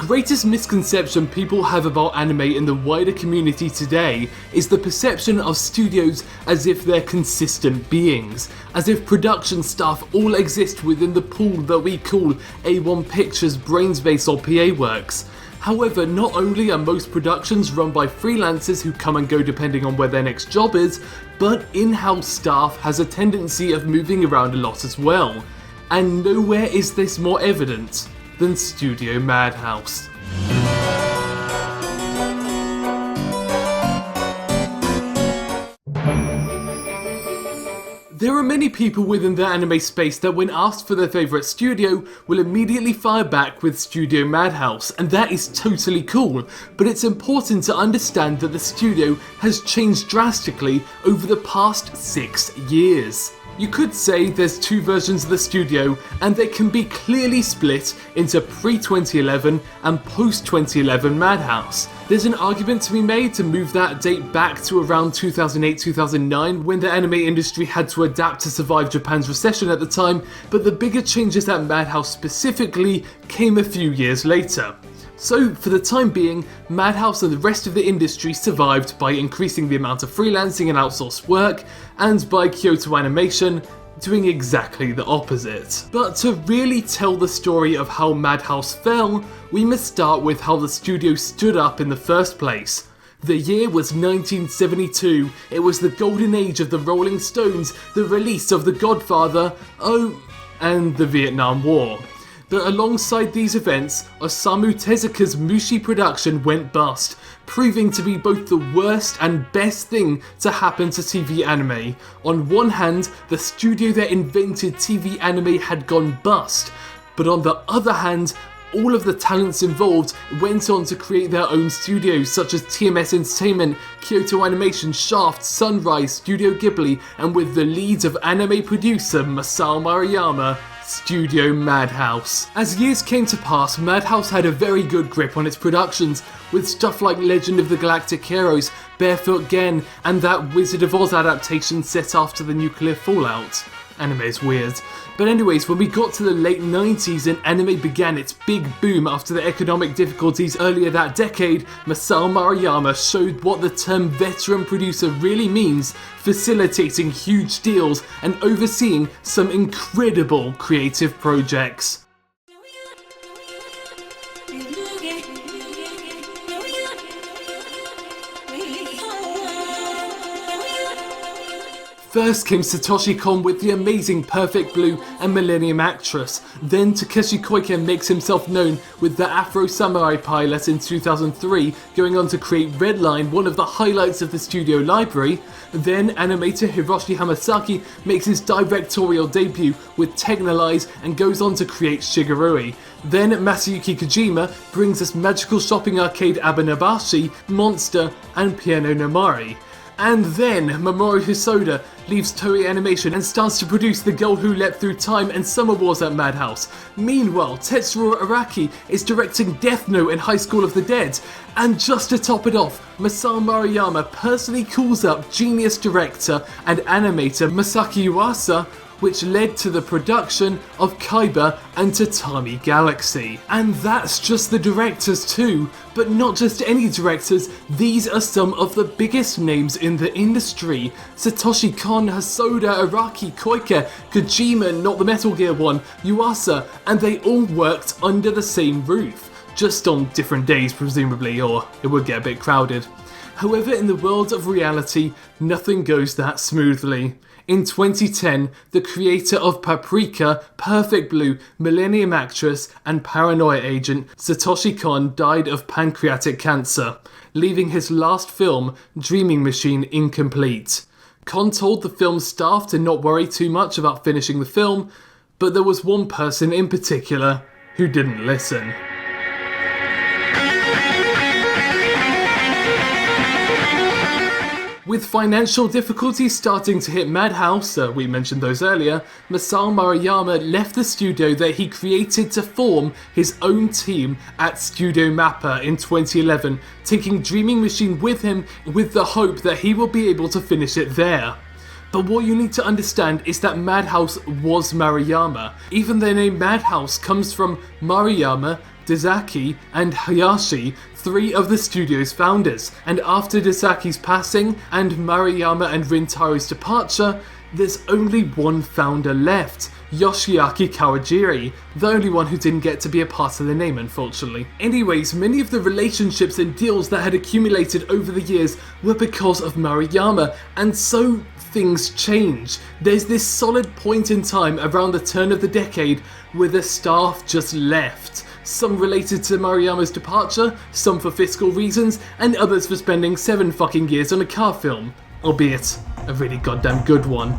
greatest misconception people have about anime in the wider community today is the perception of studios as if they're consistent beings, as if production staff all exist within the pool that we call A1 Pictures, Brainspace or PA Works. However, not only are most productions run by freelancers who come and go depending on where their next job is, but in-house staff has a tendency of moving around a lot as well. And nowhere is this more evident than Studio Madhouse. There are many people within the anime space that when asked for their favourite studio will immediately fire back with Studio Madhouse, and that is totally cool, but it's important to understand that the studio has changed drastically over the past 6 years. You could say there's two versions of the studio, and they can be clearly split into pre-2011 and post-2011 Madhouse. There's an argument to be made to move that date back to around 2008-2009 when the anime industry had to adapt to survive Japan's recession at the time, but the bigger changes at Madhouse specifically came a few years later. So, for the time being, Madhouse and the rest of the industry survived by increasing the amount of freelancing and outsourced work, and by Kyoto Animation doing exactly the opposite. But to really tell the story of how Madhouse fell, we must start with how the studio stood up in the first place. The year was 1972, it was the golden age of the Rolling Stones, the release of The Godfather, and the Vietnam War. But alongside these events, Osamu Tezuka's Mushi production went bust, proving to be both the worst and best thing to happen to TV anime. On one hand, the studio that invented TV anime had gone bust, but on the other hand, all of the talents involved went on to create their own studios such as TMS Entertainment, Kyoto Animation, Shaft, Sunrise, Studio Ghibli, and with the lead of anime producer Masao Maruyama, Studio Madhouse. As years came to pass, Madhouse had a very good grip on its productions, with stuff like Legend of the Galactic Heroes, Barefoot Gen, and that Wizard of Oz adaptation set after the nuclear fallout. Anime is weird. But anyways, when we got to the late 90s and anime began its big boom after the economic difficulties earlier that decade, Masao Maruyama showed what the term veteran producer really means, facilitating huge deals and overseeing some incredible creative projects. First came Satoshi Kon with the amazing Perfect Blue and Millennium Actress. Then Takeshi Koike makes himself known with the Afro Samurai pilot in 2003, going on to create Redline, one of the highlights of the studio library. Then animator Hiroshi Hamasaki makes his directorial debut with Technolize and goes on to create Shigarui. Then Masayuki Kojima brings us magical shopping arcade Abanabashi, Monster, and Piano no Mari. And then Mamoru Hosoda leaves Toei Animation and starts to produce The Girl Who Leapt Through Time and Summer Wars at Madhouse. Meanwhile, Tetsuro Araki is directing Death Note and High School of the Dead. And just to top it off, Masao Maruyama personally calls up genius director and animator Masaki Yuasa, which led to the production of Kaiba and Tatami Galaxy. And that's just the directors too, but not just any directors, these are some of the biggest names in the industry. Satoshi Kon, Hosoda, Araki, Koike, Kojima, not the Metal Gear one, Yuasa, and they all worked under the same roof. Just on different days presumably, or it would get a bit crowded. However, in the world of reality, nothing goes that smoothly. In 2010, the creator of Paprika, Perfect Blue, Millennium Actress, and Paranoia Agent, Satoshi Kon died of pancreatic cancer, leaving his last film, Dreaming Machine, incomplete. Kon told the film's staff to not worry too much about finishing the film, but there was one person in particular who didn't listen. With financial difficulties starting to hit Madhouse, we mentioned those earlier, Masao Maruyama left the studio that he created to form his own team at Studio Mappa in 2011, taking Dreaming Machine with him with the hope that he will be able to finish it there. But what you need to understand is that Madhouse was Maruyama. Even the name Madhouse comes from Maruyama, Dezaki, and Hayashi, 3 of the studio's founders, and after Dezaki's passing and Maruyama and Rintaro's departure, there's only one founder left, Yoshiaki Kawajiri, the only one who didn't get to be a part of the name, unfortunately. Anyways, many of the relationships and deals that had accumulated over the years were because of Maruyama, and so things change. There's this solid point in time around the turn of the decade where the staff just left. Some related to Maruyama's departure, some for fiscal reasons, and others for spending 7 fucking years on a car film. Albeit a really goddamn good one.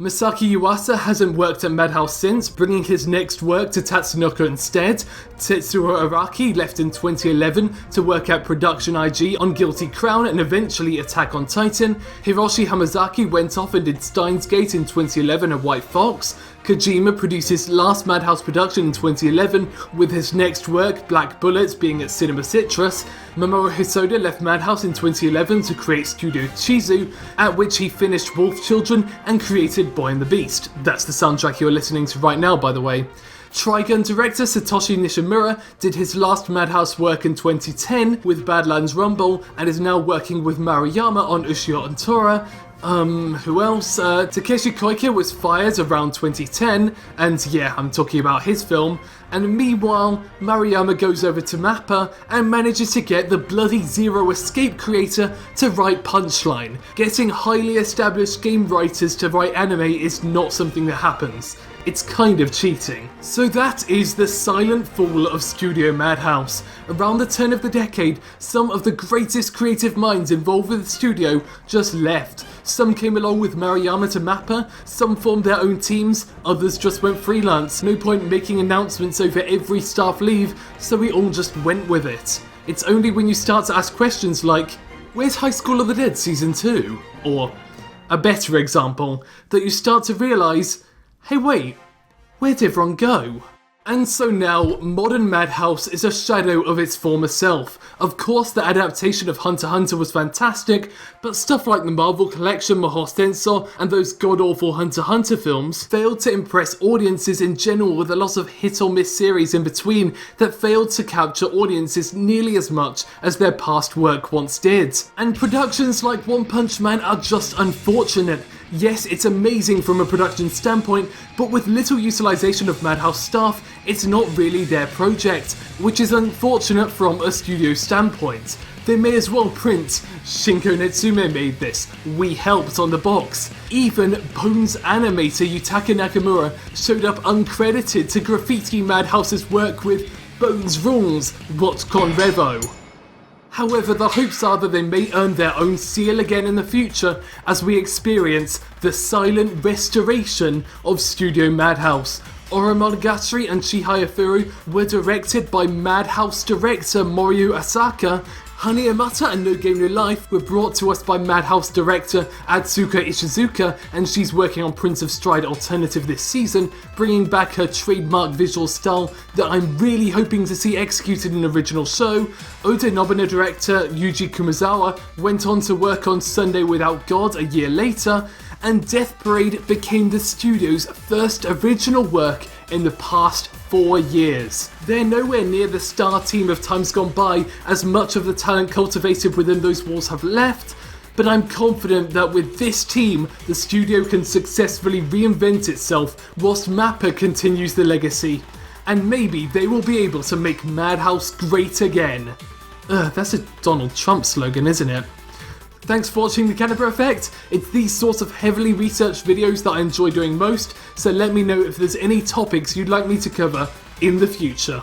Masaki Yuasa hasn't worked at Madhouse since, bringing his next work to Tatsunoko instead. Tetsuo Araki left in 2011 to work at Production IG on Guilty Crown and eventually Attack on Titan. Hiroshi Hamazaki went off and did Steins Gate in 2011 and White Fox. Kojima produced his last Madhouse production in 2011, with his next work, Black Bullets, being at Cinema Citrus. Mamoru Hosoda left Madhouse in 2011 to create Studio Chizu, at which he finished Wolf Children and created Boy and the Beast. That's the soundtrack you're listening to right now, by the way. Trigun director Satoshi Nishimura did his last Madhouse work in 2010 with Badlands Rumble and is now working with Maruyama on Ushio and Tora. Who else? Takeshi Koike was fired around 2010, and yeah, I'm talking about his film. And meanwhile, Maruyama goes over to MAPPA and manages to get the bloody Zero Escape creator to write Punchline. Getting highly established game writers to write anime is not something that happens. It's kind of cheating. So that is the silent fall of Studio Madhouse. Around the turn of the decade, some of the greatest creative minds involved with the studio just left. Some came along with Maruyama to MAPPA, some formed their own teams, others just went freelance. No point making announcements over every staff leave, so we all just went with it. It's only when you start to ask questions like, where's High School of the Dead Season 2? Or, a better example, that you start to realise, hey wait, where'd everyone go? And so now, modern Madhouse is a shadow of its former self. Of course, the adaptation of Hunter x Hunter was fantastic, but stuff like the Marvel Collection, Mahou Tensou, and those god-awful Hunter x Hunter films failed to impress audiences in general, with a lot of hit-or-miss series in between that failed to capture audiences nearly as much as their past work once did. And productions like One Punch Man are just unfortunate. Yes, it's amazing from a production standpoint, but with little utilisation of Madhouse staff, it's not really their project, which is unfortunate from a studio standpoint. They may as well print, Shinko Netsume made this, we helped on the box. Even Bones animator Yutaka Nakamura showed up uncredited to graffiti Madhouse's work with Bones Rules, What's Con Revo. However, the hopes are that they may earn their own seal again in the future as we experience the silent restoration of Studio Madhouse. Oromonogatari and Chihayafuru were directed by Madhouse director Moriyu Asaka. Honey Amata and No Game No Life were brought to us by Madhouse director Atsuka Ishizuka, and she's working on Prince of Stride Alternative this season, bringing back her trademark visual style that I'm really hoping to see executed in an original show. Ode Nobuna director Yuji Kumazawa went on to work on Sunday Without God a year later, and Death Parade became the studio's first original work in the past 4 years. They're nowhere near the star team of times gone by, as much of the talent cultivated within those walls have left, but I'm confident that with this team, the studio can successfully reinvent itself whilst MAPPA continues the legacy. And maybe they will be able to make Madhouse great again. That's a Donald Trump slogan, isn't it? Thanks for watching the Canipa Effect. It's these sorts of heavily researched videos that I enjoy doing most, so let me know if there's any topics you'd like me to cover in the future.